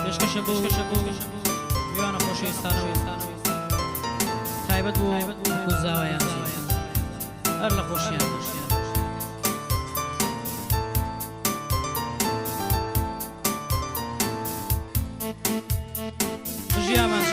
پێشکەشە بۆ میوانە خۆشەویستانەوە تایبەت بۆ کوزاوایان هەر لە خۆشیان ژیامان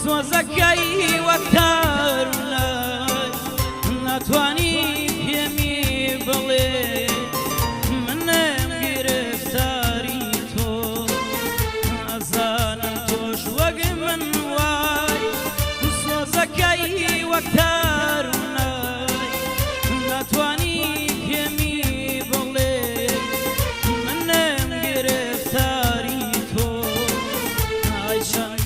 سۆزەکەی وەکتارونای ناتوانی پێمی بڵێ منم گرفتاری تۆ ئەزانم تۆش وەک من وای سۆزەکەی وەکتارونای ناتوانی پێمی بڵێ منم گرفتاری تۆ ئایشان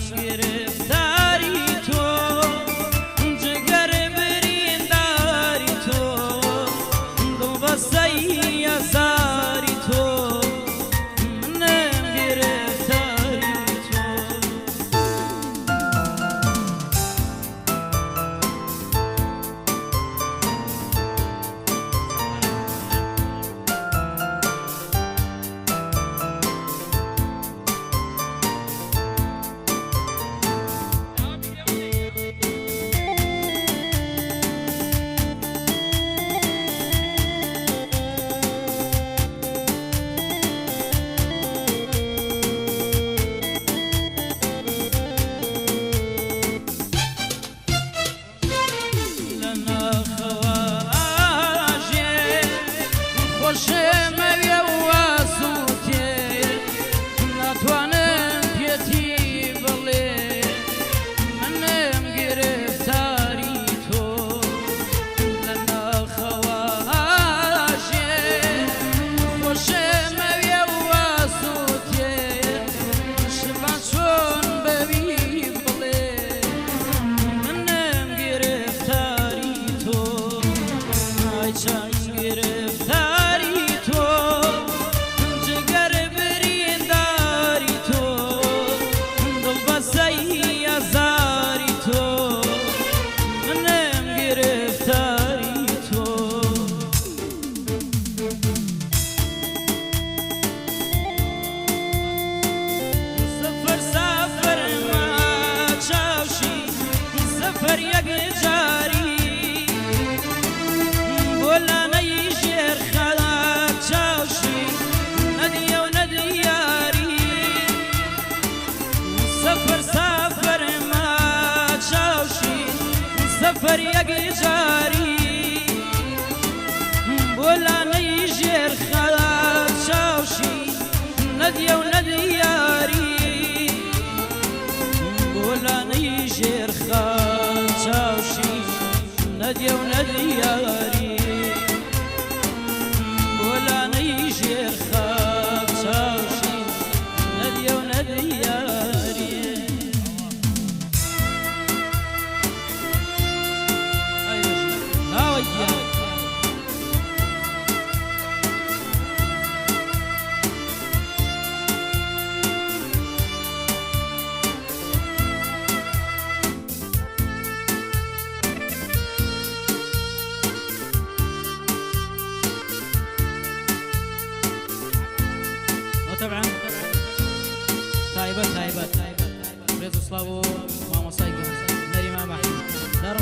سفر یک جاری بولانی جر خلات شاوشی ندیه و ندیاری بولانی جر خلات شاوشی ندیه و ندیاری بولانی جر خلات شاوشی ندیه و ندیاری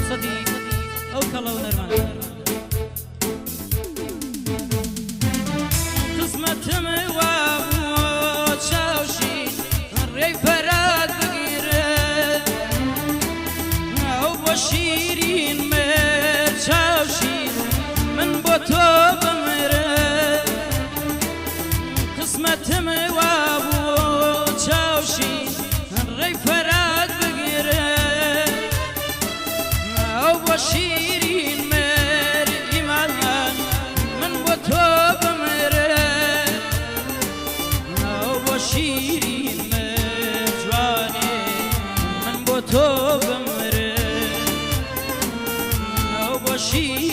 فرصتي أو كلا ونرمان قسمت موابو تشاوشي الري فراد بقيره أو بشيرين مير تشاوشي من بوتو بمره قسمت موابو تشاوشي الري فراد بقيره أو بشيرين مير إيمان من بوتو شیرین جوانی من با تو بمره او با شیرین